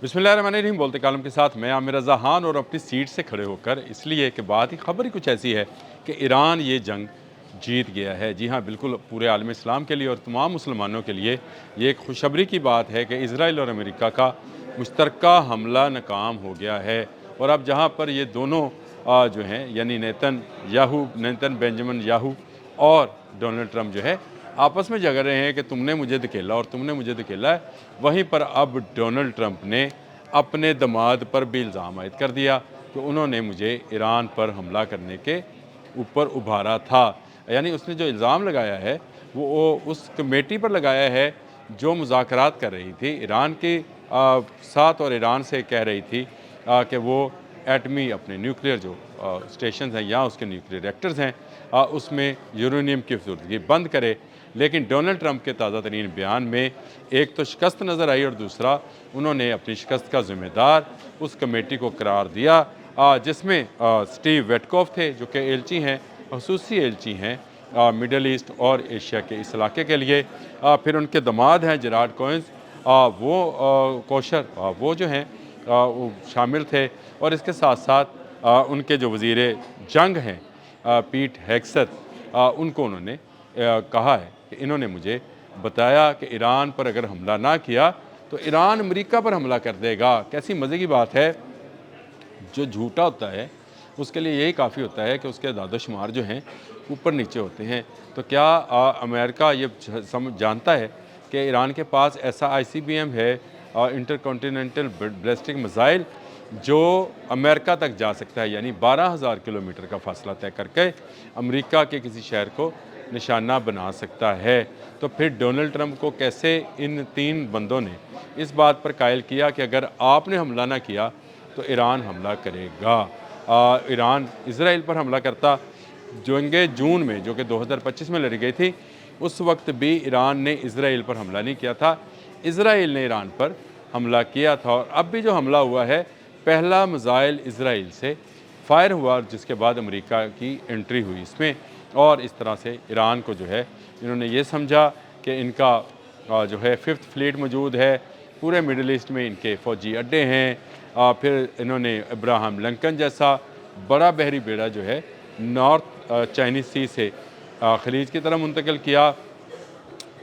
बिस्मिल्लाहिर्रहमानिर्रहीम। बोलते कालम के साथ मैं आमिर रज़ा ख़ान और अपनी सीट से खड़े होकर इसलिए कि बात ही खबर ही कुछ ऐसी है कि ईरान ये जंग जीत गया है। जी हाँ, बिल्कुल पूरे आलम इस्लाम के लिए और तमाम मुसलमानों के लिए ये एक खुशखबरी की बात है कि इज़राइल और अमेरिका का मुश्तरका हमला नाकाम हो गया है। और अब जहाँ पर ये दोनों जो हैं यानी नेतन बेंजामिन याहू और डोनाल्ड ट्रंप जो है आपस में झगड़ रहे हैं कि तुमने मुझे धकेला और तुमने मुझे धकेला है, वहीं पर अब डोनाल्ड ट्रंप ने अपने दामाद पर भी इल्ज़ाम आयद कर दिया कि उन्होंने मुझे ईरान पर हमला करने के ऊपर उभारा था। यानी उसने जो इल्ज़ाम लगाया है वो उस कमेटी पर लगाया है जो मुज़ाकरात कर रही थी ईरान के साथ और ईरान से कह रही थी कि वो एटमी अपने न्यूक्लियर जो स्टेशन हैं या उसके न्यूक्लियर रिएक्टर्स हैं उसमें यूरेनियम की फ़ज़ूलगी बंद करे। लेकिन डोनाल्ड ट्रंप के ताज़ा तरीन बयान में एक तो शिकस्त नज़र आई और दूसरा उन्होंने अपनी शिकस्त का ज़िम्मेदार उस कमेटी को करार दिया जिसमें स्टीव वेटकॉफ थे जो कि एलची हैं, ख़ुसूसी एलची हैं मिडल ईस्ट और एशिया के इस इलाके के लिए। फिर उनके दामाद हैं जेराड कोहेंस, वो कोशर वो जो हैं वो शामिल थे। और इसके साथ साथ उनके जो वज़ीर जंग हैं पीट हेग्सेथ, उनको उन्होंने कहा है कि इन्होंने मुझे बताया कि ईरान पर अगर हमला ना किया तो ईरान अमेरिका पर हमला कर देगा। कैसी मज़े की बात है। जो झूठा होता है उसके लिए यही काफ़ी होता है कि उसके दादोशुमार जो हैं ऊपर नीचे होते हैं। तो क्या अमेरिका ये जानता है कि ईरान के पास ऐसा ICBM है, इंटरकॉन्टिनेंटल बैलिस्टिक मिसाइल, जो अमेरिका तक जा सकता है, यानी 12,000 किलोमीटर का फासला तय करके अमेरिका के किसी शहर को निशाना बना सकता है। तो फिर डोनाल्ड ट्रंप को कैसे इन तीन बंदों ने इस बात पर कायल किया कि अगर आपने हमला ना किया तो ईरान हमला करेगा। ईरान इज़राइल पर हमला करता जंगे जून में जो कि 2025 में लड़ी गई थी, उस वक्त भी ईरान ने इज़राइल पर हमला नहीं किया था, इज़राइल ने ईरान पर हमला किया था। और अब भी जो हमला हुआ है पहला मिसाइल इज़राइल से फायर हुआ जिसके बाद अमेरिका की एंट्री हुई इसमें। और इस तरह से ईरान को जो है इन्होंने ये समझा कि इनका जो है 5th फ्लीट मौजूद है, पूरे मिडल ईस्ट में इनके फ़ौजी अड्डे हैं। फिर इन्होंने अब्राहम लिंकन जैसा बड़ा बहरी बेड़ा जो है नॉर्थ चाइनीज़ सी से खलीज की तरफ मुंतकिल किया।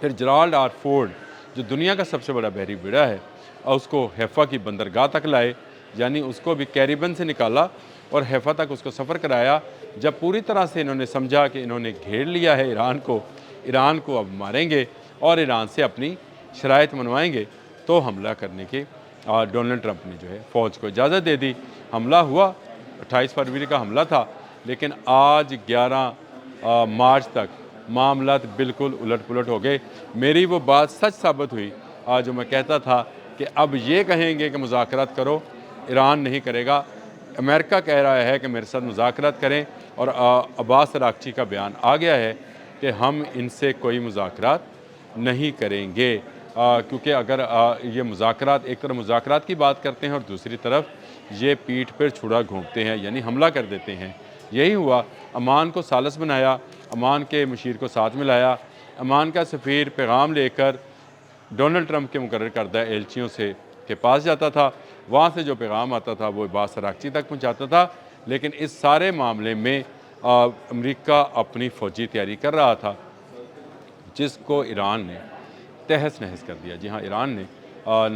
फिर जराल्ड आर फोर्ड जो दुनिया का सबसे बड़ा बहरी बेड़ा है उसको हैफ़ा की बंदरगाह तक लाए, यानी उसको भी कैरिबन से निकाला और हैफ़ा तक उसको सफ़र कराया। जब पूरी तरह से इन्होंने समझा कि इन्होंने घेर लिया है ईरान को अब मारेंगे और ईरान से अपनी शराइत मनवाएंगे, तो हमला करने की डोनाल्ड ट्रंप ने जो है फ़ौज को इजाज़त दे दी। हमला हुआ, 28 फरवरी का हमला था, लेकिन आज 11 मार्च तक मामलात बिल्कुल उलट पुलट हो गए। मेरी वो बात सच साबित हुई आज जो मैं कहता था कि अब ये कहेंगे कि मुज़ाकरात करो, ईरान नहीं करेगा। अमेरिका कह रहा है कि मेरे साथ मुज़ाकरात करें और अब्बास अराग़ची का बयान आ गया है कि हम इनसे कोई मुज़ाकरात नहीं करेंगे, क्योंकि अगर ये मुज़ाकरात एक तरफ मुज़ाकरात की बात करते हैं और दूसरी तरफ ये पीठ पर छुरा घोंपते हैं, यानी हमला कर देते हैं। यही हुआ, अमान को सालस बनाया, अमान के मुशीर को साथ मिलाया, अमान का सफ़ीर पैगाम लेकर डोनाल्ड ट्रंप के मुकर्रर करदा एलचियों से के पास जाता था, वहाँ से जो पैगाम आता था वो अब्बास अराग़ची तक पहुँचाता था। लेकिन इस सारे मामले में अमेरिका अपनी फ़ौजी तैयारी कर रहा था जिसको ईरान ने तहस नहस कर दिया। जी हाँ, ईरान ने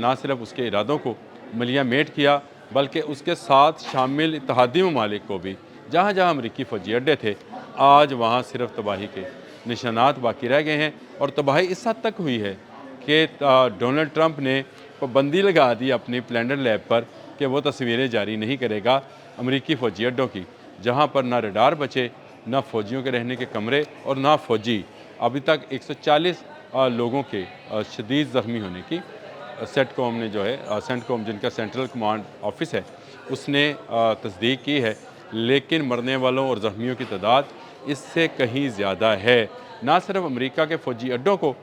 ना सिर्फ उसके इरादों को मलिया मेट किया बल्कि उसके साथ शामिल इत्तेहादी ममालिक को भी, जहाँ जहाँ अमरीकी फ़ौजी अड्डे थे, आज वहाँ सिर्फ तबाही के निशानात बाकी रह गए हैं। और तबाही इस हद तक हुई है कि डोनाल्ड ट्रंप ने पाबंदी लगा दी अपनी प्लैनेट लैब पर कि वो तस्वीरें जारी नहीं करेगा अमरीकी फ़ौजी अड्डों की, जहाँ पर ना रडार बचे, ना फ़ौजियों के रहने के कमरे और ना फ़ौजी। अभी तक 140 लोगों के शदीद ज़ख्मी होने की सेंटकॉम ने जो है सेंटकॉम जिनका सेंट्रल कमांड ऑफिस है उसने तस्दीक की है। लेकिन मरने वालों और ज़ख्मियों की तादाद इससे कहीं ज़्यादा है। ना सिर्फ अमेरिका के फ़ौजी अड्डों को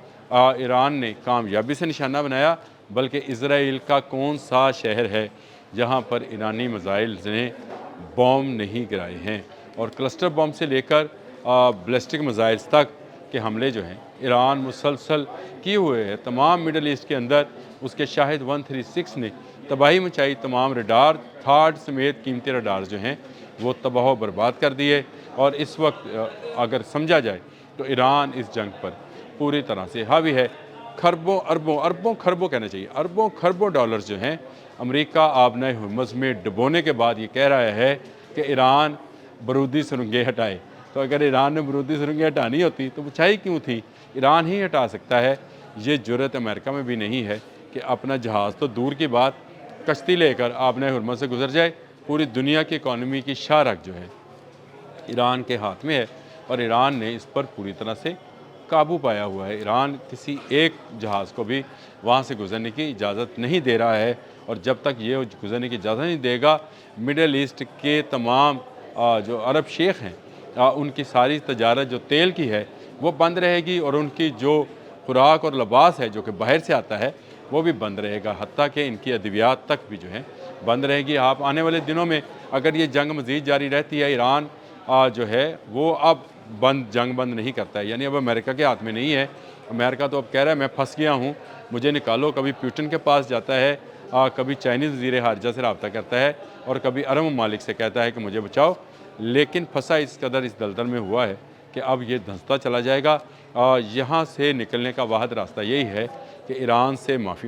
ईरान ने कामयाबी से निशाना बनाया, बल्कि इज़राइल का कौन सा शहर है जहाँ पर ईरानी मिसाइल ने बॉम्ब नहीं गिराए हैं। और क्लस्टर बॉम्ब से लेकर बैलिस्टिक मिसाइल्स तक के हमले जो हैं ईरान मुसलसल किए हुए हैं। तमाम मिडल ईस्ट के अंदर उसके शाहिद 136 ने تباہی مچائی، تمام ریڈار تھاڈ سمیت قیمتی ریڈار جو ہیں وہ تباہ و برباد کر دیے، اور اس وقت اگر سمجھا جائے تو ایران اس جنگ پر پوری طرح سے حاوی ہے۔ اربوں خربوں کہنا چاہیے، اربوں خربوں ڈالرز جو ہیں امریکہ آبنائے ہرمز میں ڈبونے کے بعد یہ کہہ رہا ہے کہ ایران بارودی سرنگیں ہٹائے۔ تو اگر ایران نے بارودی سرنگیں ہٹانی ہوتی تو وہ چاہیے کیوں تھی؟ ایران ہی ہٹا سکتا ہے۔ یہ جرأت امریکہ میں بھی نہیں ہے کہ اپنا جہاز تو دور کی بات، کشتی لے کر آبنائے ہرمز سے گزر جائے۔ پوری دنیا کی اکانومی کی شاہ رگ جو ہے ایران کے ہاتھ میں ہے، اور ایران نے اس پر پوری طرح سے قابو پایا ہوا ہے۔ ایران کسی ایک جہاز کو بھی وہاں سے گزرنے کی اجازت نہیں دے رہا ہے، اور جب تک یہ گزرنے کی اجازت نہیں دے گا، مڈل ایسٹ کے تمام جو عرب شیخ ہیں ان کی ساری تجارت جو تیل کی ہے وہ بند رہے گی، اور ان کی جو خوراک اور لباس ہے جو کہ باہر سے آتا ہے وہ بھی بند رہے گا، حتیٰ کہ ان کی ادویات تک بھی جو ہیں بند رہے گی۔ آپ آنے والے دنوں میں اگر یہ جنگ مزید جاری رہتی ہے، ایران جو ہے وہ اب جنگ بند نہیں کرتا ہے، یعنی اب امریکہ کے ہاتھ میں نہیں ہے۔ امریکہ تو اب کہہ رہا ہے میں پھنس گیا ہوں، مجھے نکالو۔ کبھی پیوٹن کے پاس جاتا ہے، کبھی چائنیز وزیر خارجہ سے رابطہ کرتا ہے، اور کبھی عرب ممالک سے کہتا ہے کہ مجھے بچاؤ، لیکن پھنسا اس قدر اس دلدل میں ہوا ہے کہ اب یہ دھنستا چلا جائے گا۔ یہاں سے نکلنے کا واحد راستہ یہی ہے کہ ایران سے معافی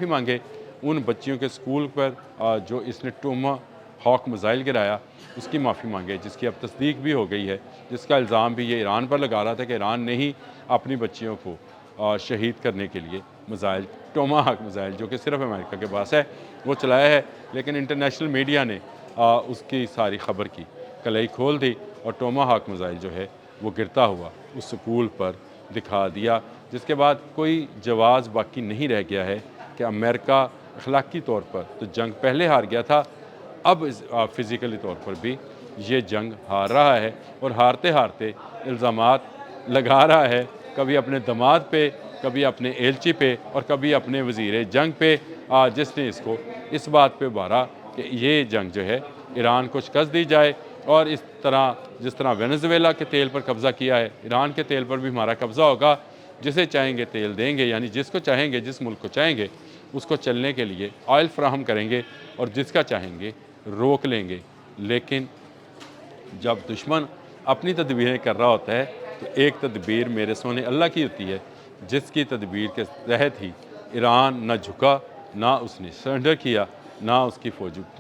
مانگے ان بچیوں کے سکول پر جو اس نے ٹوما ہاک میزائل گرایا، اس کی معافی مانگے، جس کی اب تصدیق بھی ہو گئی ہے، جس کا الزام بھی یہ ایران پر لگا رہا تھا کہ ایران نے ہی اپنی بچیوں کو شہید کرنے کے لیے میزائل، ٹوما ہاک میزائل جو کہ صرف امریکہ کے پاس ہے، وہ چلایا ہے۔ لیکن انٹرنیشنل میڈیا نے اس کی ساری خبر کی کلائی کھول دی، اور ٹوما ہاک میزائل جو ہے وہ گرتا ہوا اس سکول پر دکھا دیا، جس کے بعد کوئی جواز باقی نہیں رہ گیا ہے کہ امریکہ اخلاقی طور پر تو جنگ پہلے ہار گیا تھا، اب فزیکلی طور پر بھی یہ جنگ ہار رہا ہے، اور ہارتے ہارتے الزامات لگا رہا ہے، کبھی اپنے دماد پہ، کبھی اپنے ایلچی پہ، اور کبھی اپنے وزیر جنگ پہ، جس نے اس کو اس بات پہ ابھارا کہ یہ جنگ جو ہے ایران کو شکست دی جائے، اور جس طرح وینزویلا کے تیل پر قبضہ کیا ہے، ایران کے تیل پر بھی ہمارا قبضہ ہوگا، جسے چاہیں گے تیل دیں گے، یعنی جس کو چاہیں گے، جس ملک کو چاہیں گے اس کو چلنے کے لیے آئل فراہم کریں گے، اور جس کا چاہیں گے روک لیں گے۔ لیکن جب دشمن اپنی تدبیریں کر رہا ہوتا ہے تو ایک تدبیر میرے سونے اللہ کی ہوتی ہے، جس کی تدبیر کے تحت ہی ایران نہ جھکا، نہ اس نے سرنڈر کیا، نہ اس کی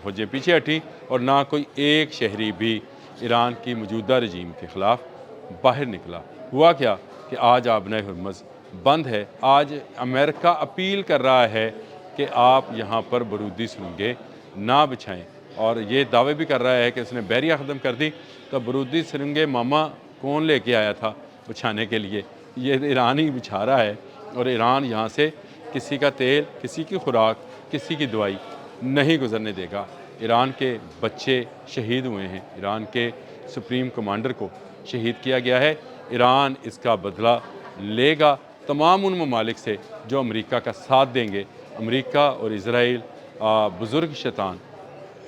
فوجیں پیچھے ہٹیں، اور نہ کوئی ایک شہری بھی ایران کی موجودہ رجیم کے خلاف باہر نکلا۔ ہوا کیا کہ آج آبنائے ہرمز بند ہے۔ آج امریکہ اپیل کر رہا ہے کہ آپ یہاں پر بارودی سرنگیں نہ بچھائیں، اور یہ دعوے بھی کر رہا ہے کہ اس نے بحریہ ختم کر دی، تو بارودی سرنگیں ماما کون لے کے آیا تھا بچھانے کے لیے؟ یہ ایران ہی بچھا رہا ہے، اور ایران یہاں سے کسی کا تیل، کسی کی خوراک، کسی کی دوائی نہیں گزرنے دے گا۔ ایران کے بچے شہید ہوئے ہیں، ایران کے سپریم کمانڈر کو شہید کیا گیا ہے۔ ایران اس کا بدلہ لے گا تمام ان ممالک سے جو امریکہ کا ساتھ دیں گے۔ امریکہ اور اسرائیل بزرگ شیطان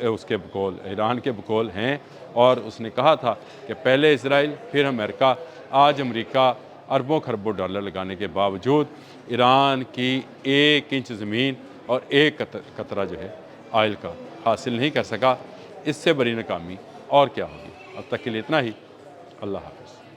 اس کے بقول، ایران کے بقول ہیں، اور اس نے کہا تھا کہ پہلے اسرائیل پھر امریکہ۔ آج امریکہ اربوں خربوں ڈالر لگانے کے باوجود ایران کی 1 انچ زمین اور 1 قطرہ جو ہے آئل کا حاصل نہیں کر سکا۔ اس سے بڑی ناکامی اور کیا ہوگی؟ اب تک کے لیے اتنا ہی۔ اللہ حافظ۔